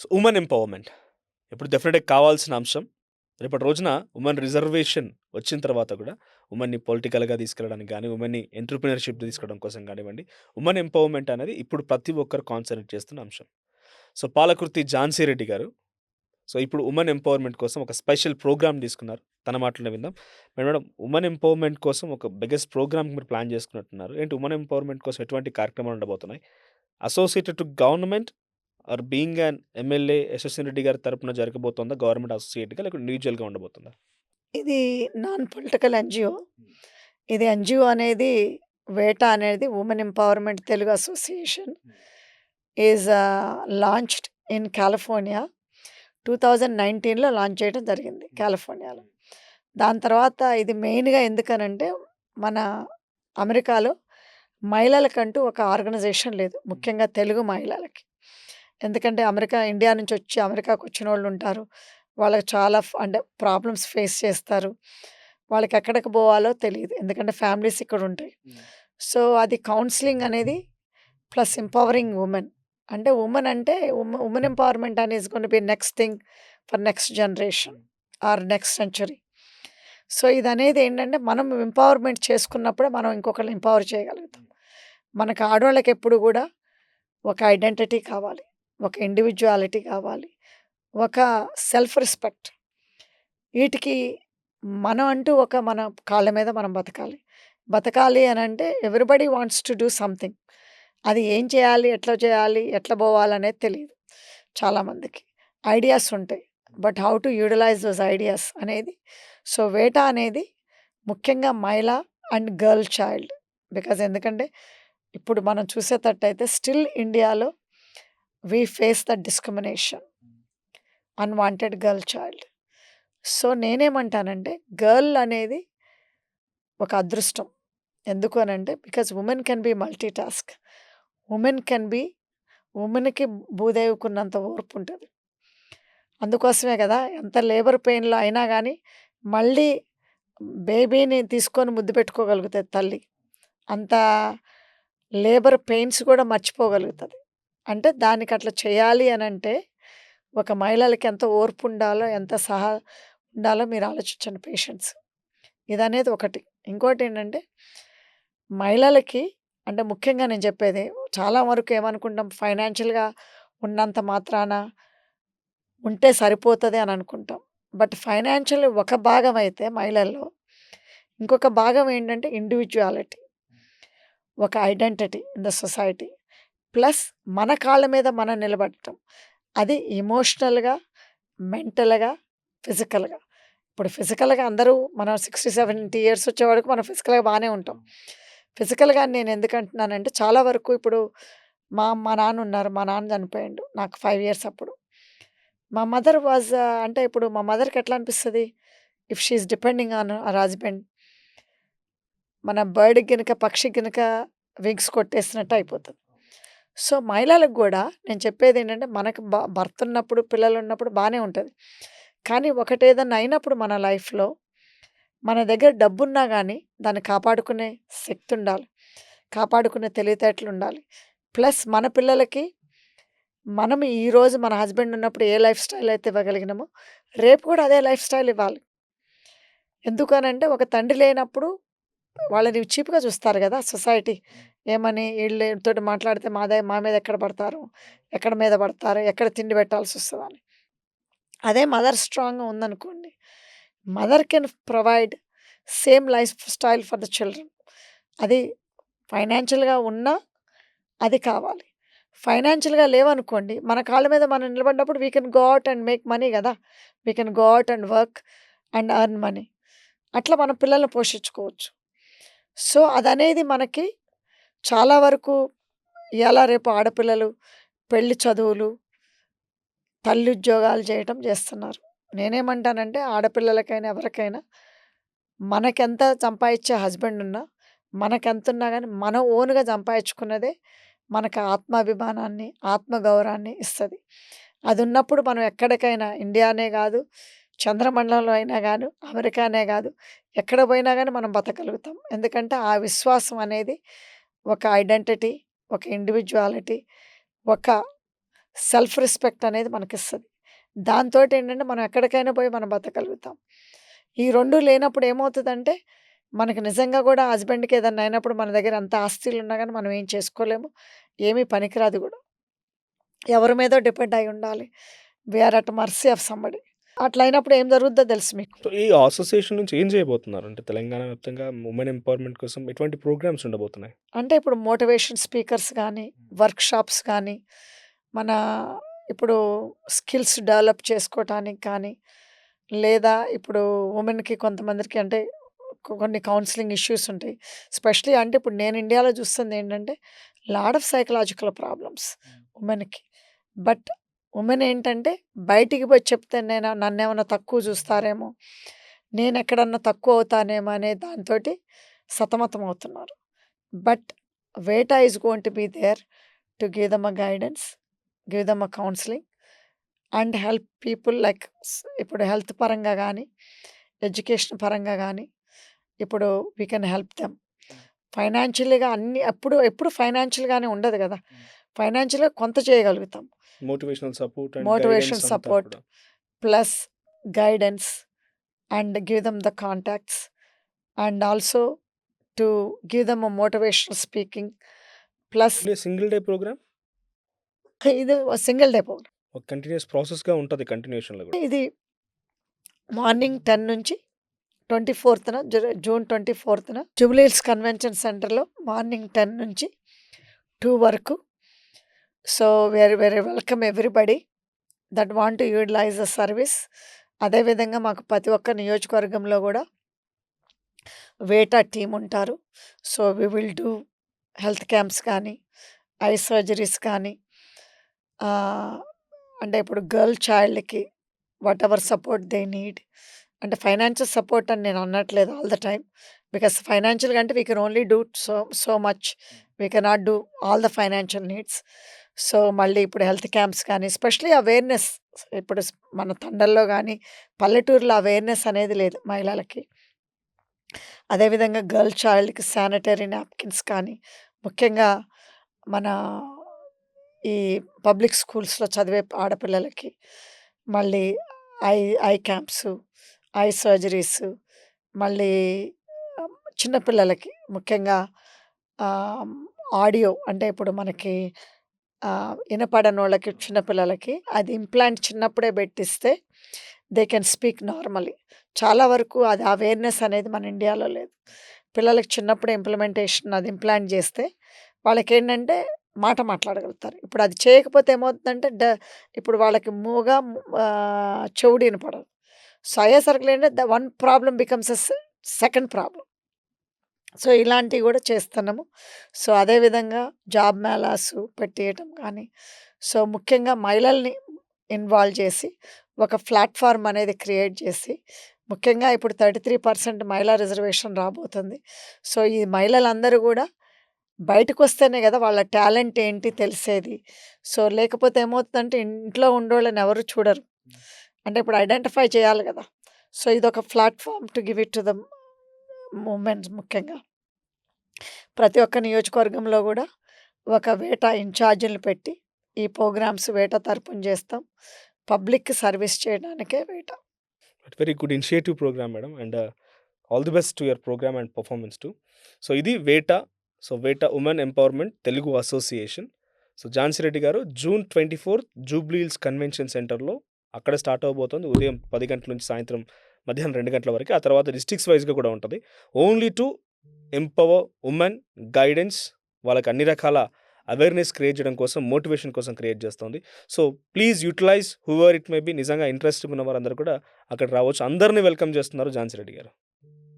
So, women empowerment. ఇప్పుడు డెఫినిట్‌గా కావాల్సిన అంశం. రేపటి రోజున ఉమెన్ రిజర్వేషన్ వచ్చిన తర్వాత కూడా ఉమెన్‌ని పొలిటికల్‌గా తీసుకెళ్ళడానికి గాని, ఉమెన్‌ని ఎంటర్‌ప్రెన్యూర్‌షిప్ తీసుకోవడం కోసం కానివ్వండి, ఉమెన్ ఎంపవర్‌మెంట్ అనేది ఇప్పుడు ప్రతి ఒక్కరు కాన్సంట్రేట్ చేస్తున్న అంశం. సో, పాలకుర్తి ఝాన్సీ రెడ్డి గారు సో, ఇప్పుడు ఉమెన్ ఎంపవర్‌మెంట్ కోసం ఒక స్పెషల్ ప్రోగ్రామ్ తీసుకున్నారు. తన మాటలోనే విందాం. మేడం ఉమెన్ ఎంపవర్‌మెంట్ కోసం ఒక బిగ్గెస్ట్ ప్రోగ్రామ్ మీరు ప్లాన్ చేసుకున్నట్టున్నారు. ఏంటి ఉమెన్ ఎంపవర్‌మెంట్ కోసం ఎటువంటి కార్యక్రమాలు ఉండబోతున్నాయి? Associated to government or being an MLA Yashaswini Reddy గారి తరపున జరగబోతుందా? గవర్నమెంట్ అసోసియేట్‌గా లేకపోతే ఇండివిడ్యువల్‌గా ఉండబోతుందా? ఇది నాన్ పొలిటికల్ ఎన్‌జీఓ. ఇది ఎన్‌జీఓ అనేది వేటా అనేది women empowerment Telugu association is launched in California. 2019లో లాంచ్ చేయడం జరిగింది కాలిఫోర్నియాలో. దాని తర్వాత ఇది మెయిన్‌గా ఎందుకనంటే మన అమెరికాలో మహిళలకంటూ ఒక ఆర్గనైజేషన్ లేదు. ముఖ్యంగా తెలుగు మహిళలకి. ఎందుకంటే ఇండియా నుంచి వచ్చి అమెరికాకి వచ్చినోళ్ళు ఉంటారు. వాళ్ళకి చాలా అంటే ప్రాబ్లమ్స్ ఫేస్ చేస్తారు. వాళ్ళకి ఎక్కడికి పోవాలో తెలీదు. ఎందుకంటే ఫ్యామిలీస్ ఇక్కడ ఉంటాయి. సో, అది కౌన్సెలింగ్ అనేది ప్లస్ ఎంపవరింగ్ వుమెన్. అంటే వుమెన్ అంటే వుమెన్ ఎంపవర్‌మెంట్ అని is going to be next thing for next generation or next century. So, ఇదనేది ఏంటంటే మనం ఎంపవర్‌మెంట్ చేసుకున్నప్పుడే మనం ఇంకొకళ్ళని ఎంపవర్ చేయగలుగుతాం. మనకు ఆడోళ్ళకి ఎప్పుడు కూడా ఒక ఐడెంటిటీ కావాలి. ఒక ఇండివిడ్యువాలిటీ కావాలి. ఒక సెల్ఫ్ రెస్పెక్ట్. వీటికి మనం అంటూ మన కాళ్ళ మీద మనం బతకాలి. బతకాలి అనంటే everybody wants to do something. అది ఏం చేయాలి? ఎట్లా చేయాలి? ఎట్లా పోవాలనేది తెలీదు చాలామందికి. ఐడియాస్ ఉంటాయి. But how to utilise those ideas అనేది సో, వేటా అనేది ముఖ్యంగా మహిళ అండ్ గర్ల్ చైల్డ్. ఎందుకంటే ఇప్పుడు మనం చూసేటట్టయితే స్టిల్ ఇండియాలో we face the discrimination. Unwanted girl child. So, నేనేమంటానంటే గర్ల్ అనేది ఒక అదృష్టం. ఎందుకు అనంటే women can be multi task. Women can be వుమెన్‌కి భూదేవికున్నంత ఓర్పుంటది. అందుకోసమే కదా! ఎంత లేబర్ పెయిన్‌లో అయినా గానీ మళ్ళీ బేబీని తీసుకొని ముద్దు పెట్టుకోగలుగుతది తల్లి. అంత లేబర్ పెయిన్స్ కూడా మర్చిపోగలుగుతది. అంటే దానికట్లా చేయాలి అనంటే ఒక మహిళలకి ఎంత ఓర్పు ఉండాలో, ఎంత ఉండాలో మీరు ఆలోచించండి పేషెన్స్. ఇదనేది ఒకటి. ఇంకోటేంటంటే మహిళలకి అంటే ముఖ్యంగా నేను చెప్పేది చాలా వరకు ఏమనుకుంటాం ఫైనాన్షియల్‌గా ఉన్నంత మాత్రాన ఉంటే సరిపోతది అని అనుకుంటాం. బట్ ఫైనాన్షియల్ ఒక భాగం అయితే మహిళల్లో, ఇంకొక భాగం ఏంటంటే ఇండివిడ్యువాలిటీ. ఒక identity in the society. Plus మన కాళ్ళ మీద మనం నిలబడటం. అది ఎమోషనల్‌గా, మెంటల్‌గా, ఫిజికల్‌గా. ఇప్పుడు ఫిజికల్‌గా అందరూ మనం 60, 70 ఇయర్స్ వచ్చేవరకు మనం ఫిజికల్‌గా బానే ఉంటాం. ఫిజికల్‌గా నేను ఎందుకంటున్నానంటే చాలా వరకు ఇప్పుడు మా నాన్న ఉన్నారు. మా నాన్న చనిపోయిండు. నాకు 5 ఇయర్స్ అప్పుడు. మా మదర్ వాస్ అంటే ఇప్పుడు మా మదర్‌కి ఎట్లా అనిపిస్తది? If she is depending on her husband. మన బర్డ్‌కి గనక, పక్షికి గనక వింగ్స్ కొట్టేసినట్టు అయిపోతది. సో, మహిళలకు గూడా నేను చెప్పేదేంటంటే, మనకు భర్త ఉన్నప్పుడు, పిల్లలున్నప్పుడు బానే ఉంటది. కానీ ఒకటేదన్నా అయినప్పుడు మన లైఫ్‌లో, మన దగ్గర డబ్బున్నా గానీ, దాన్ని కాపాడుకునే శక్తుండాలి. కాపాడుకునే తెలివితేటలుండాలి. ప్లస్ మన పిల్లలకి మనం ఈరోజు మన హస్బెండ్ ఉన్నప్పుడు ఏ లైఫ్ స్టైల్ అయితే ఇవ్వగలిగినామో, రేపు కూడా అదే లైఫ్ స్టైల్ ఇవ్వాలి. ఎందుకనంటే, ఒక తండ్రి లేనప్పుడు వాళ్ళని చీప్‌గా చూస్తారు గదా! సొసైటీ. ఏమని ఈళ్ళతోటి మాట్లాడితే మా మీద ఎక్కడ పడతారు? ఎక్కడ మీద పడతారు? ఎక్కడ తిండి పెట్టాల్సొస్తదని. అదే మదర్ స్ట్రాంగ్‌గా ఉందనుకోండి. Mother can provide same life style for the children. అది ఫైనాన్షియల్‌గా ఉన్నా అది కావాలి. ఫైనాన్షియల్‌గా లేవనుకోండి, మన కాళ్ళ మీద మనం నిలబడినప్పుడు we can go out and make money గదా! We can go out and work and earn money. అట్లా మన పిల్లల్ని పోషించుకోవచ్చు. సో, అదనేది మనకి చాలా వరకు ఇయాల రేపు ఆడపిల్లలు పెళ్లి చదువులు, తల్లి ఉద్యోగాలు చేయటం చేస్తున్నారు. నేనేమంటానంటే ఆడపిల్లలకైనా, ఎవరికైనా మనకెంత సంపాదిచ్చే హస్బెండ్ ఉన్నా, మనకెంతున్నా గానీ మన ఓన్‌గా సంపాదించుకున్నదే మనకు ఆత్మాభిమానాన్ని, ఆత్మగౌరవాన్ని ఇస్తది. అదున్నప్పుడు మనం ఎక్కడికైనా ఇండియానే గాదు, చంద్రమండలంలో అయినా గాను, అమెరికానే గాదు, ఎక్కడ పోయినా గానీ మనం బతకగలుగుతాం. ఎందుకంటే ఆ విశ్వాసం అనేది ఒక ఐడెంటిటీ, ఒక ఇండివిడ్యువాలిటీ, ఒక సెల్ఫ్ రెస్పెక్ట్ అనేది మనకిస్తది. దాంతోటేంటంటే మనం ఎక్కడికైనా పోయి మనం బతకగలుగుతాం. ఈ 2 లేనప్పుడు ఏమవుతదంటే, మనకు నిజంగా గూడా హస్బెండ్‌కి ఏదన్నా అయినప్పుడు మన దగ్గర ఎంత ఆస్తులున్నా గానీ మనం ఏం చేసుకోలేము. ఏమీ పనికిరాదు గూడా. ఎవరి మీదో డిపెండ్ అయ్యి ఉండాలి. We are at mercy of somebody. అట్లా అయినప్పుడు ఏం జరుగుద్దో తెలుసు మీకు. సో, ఈ అసోసియేషన్ నుంచి ఏం చేయబోతున్నారు? అంటే తెలంగాణ వ్యాప్తంగా ఉమెన్ ఎంపవర్‌మెంట్ కోసం ఎటువంటి ప్రోగ్రామ్స్ ఉండబోతున్నాయి? అంటే ఇప్పుడు మోటివేషన్ స్పీకర్స్ గానీ, వర్క్‌షాప్స్ కానీ, మన ఇప్పుడు స్కిల్స్ డెవలప్ చేసుకోవటానికి కానీ, లేదా ఇప్పుడు ఉమెన్‌కి కొంతమందికి అంటే కొన్ని కౌన్సెలింగ్ ఇష్యూస్ ఉంటాయి. స్పెషల్లీ అంటే ఇప్పుడు నేను ఇండియాలో చూస్తుంది ఏంటంటే, లాట్ ఆఫ్ సైకలాజికల్ ప్రాబ్లమ్స్ ఉమెన్‌కి. బట్ ఉమెన్ ఏంటంటే బయటికి పోయి చెప్తే నన్నేమన్నా తక్కువ చూస్తారేమో, నేనెక్కడన్నా తక్కువ అవుతానేమో అనే దాంతోటి సతమతమవుతున్నారు. బట్ వేటా is going to be there to give them a guidance, give them a counselling and help people like ఇప్పుడు హెల్త్ పరంగా గానీ, ఎడ్యుకేషన్ పరంగా గానీ, ఇప్పుడు వీ కెన్ హెల్ప్ దెమ్. ఫైనాన్షియల్‌గా అన్నీ ఎప్పుడు ఫైనాన్షియల్‌గానే ఉండదు గదా! ఫైనాన్షియల్‌గా కొంత చేయగలుగుతాం. Motivational support and motivation guidance అంతా సపోర్ట్ కూడా. Plus guidance and give them the contacts and also to give them a motivational speaking plus only single day program? ఇది సింగిల్ డే ప్రోగ్రామ్. ఒక కంటిన్యూయస్ ప్రాసెస్‌గా ఉంటది కంటిన్యూయేషన్‌లో గూడా. ఇది మార్నింగ్ 10 నుంచి 24థ్ జూన్ 24థ్ జూబ్లీ హిల్స్ కన్వెన్షన్ సెంటర్‌లో మార్నింగ్ 10 నుంచి 2 వరకు. So, very very welcome everybody that want to utilize the service. అదేవిధంగా మాకు ప్రతి ఒక్క నియోజకవర్గంలో గూడా వేటా టీమ్ ఉంటారు. So, we will do health camps కానీ, ఐ సర్జరీస్ కానీ, ఆహ్, అంటే ఇప్పుడు గర్ల్ చైల్డ్‌కి వాటెవర్ సపోర్ట్ దే నీడ్. అంటే ఫైనాన్షియల్ సపోర్ట్ అని నేను అనట్లేదు ఆల్ ద టైమ్. బికాస్ ఫైనాన్షియల్‌గా అంటే we can only do so much. We cannot do all the financial needs. So, మళ్ళీ ఇప్పుడు హెల్త్ క్యాంప్స్ కానీ, ఎస్పెషల్లీ అవేర్‌నెస్ ఇప్పుడు మన తండల్లో గానీ, పల్లెటూరులో అవేర్‌నెస్ అనేది లేదు మహిళలకి. అదేవిధంగా గర్ల్ చైల్డ్‌కి శానిటరీ నాప్కిన్స్ కానీ, ముఖ్యంగా మన ఈ పబ్లిక్ స్కూల్స్‌లో చదివే ఆడపిల్లలకి, మళ్ళీ ఐ ఐ క్యాంప్సు, ఐ సర్జరీసు, మళ్ళీ చిన్న పిల్లలకి ముఖ్యంగా ఆహ్, ఆడియో అంటే ఇప్పుడు మనకి ఇనపడనోళ్ళకి చిన్న పిల్లలకి అది ఇంప్లాంట్ చిన్నప్పుడే పెట్టిస్తే దే కెన్ స్పీక్ నార్మల్లీ. చాలా వరకు అది అవేర్‌నెస్ అనేది మన ఇండియాలో లేదు. పిల్లలకి చిన్నప్పుడే ఇంప్లిమెంటేషన్ అది ఇంప్లాంట్ చేస్తే వాళ్ళకేంటంటే మాట మాట్లాడగలుగుతారు. ఇప్పుడు అది చేయకపోతే ఏమవుతుందంటే ఇప్పుడు వాళ్ళకి చెవుడు ఇనపడదు. సో, అయ్యేసరికి ఏంటంటే one problem becomes second problem. So, ఇలాంటివి గూడా చేస్తున్నాము. సో, అదేవిధంగా జాబ్ మేళాసు పెట్టియటం కానీ, సో, ముఖ్యంగా మహిళల్ని ఇన్వాల్వ్ చేసి, ఒక ప్లాట్‌ఫార్మ్ అనేది క్రియేట్ చేసి, ముఖ్యంగా ఇప్పుడు 33% మహిళా రిజర్వేషన్ రాబోతుంది. సో, ఈ మహిళలందరూ గూడా బయటకొస్తేనే గదా! వాళ్ళ టాలెంట్ ఏంటి తెలిసేది. సో, లేకపోతే ఏమవుతుందంటే ఇంట్లో ఉండోళ్ళని ఎవరు చూడరు. అంటే ఇప్పుడు ఐడెంటిఫై చేయాలి గదా! సో, ఇదొక platform to give it to the women's ముఖ్యంగా. ప్రతి ఒక్క నియోజకవర్గంలో గూడా ఒక వేటా ఇన్‌చార్జ్‌లని పెట్టి, ఈ ప్రోగ్రామ్స్ వేటా తరపున చేస్తాం. పబ్లిక్‌కి సర్వీస్ చేయడానికే వేటా. Very good initiative programme madam. And all the best to your programme and performance too. So, ఇది వేటా. సో, వేటా women empowerment Telugu association. So, Jhansi Reddy garu June 24 Jubilee Hills convention సెంటర్‌లో అక్కడ స్టార్ట్ అవ్వబోతుంది. ఉదయం 10 గంటల నుంచి సాయంత్రం మధ్యాహ్నం 2 గంటల వరకు. ఆ తర్వాత డిస్ట్రిక్ట్స్ వైస్‌గా కూడా ఉంటది. Only to empower women guidance, వాళ్ళకి అన్ని రకాల అవేర్‌నెస్ క్రియేట్ చేయడం కోసం, మోటివేషన్ కోసం క్రియేట్ చేస్తోంది. So, please utilise whoever it may be. నిజంగా ఇంట్రెస్ట్ ఉన్న వారందరూ కూడా అక్కడికి రావచ్చు. అందరిని వెల్కమ్ చేస్తున్నారు ఝాన్సీ రెడ్డి గారు.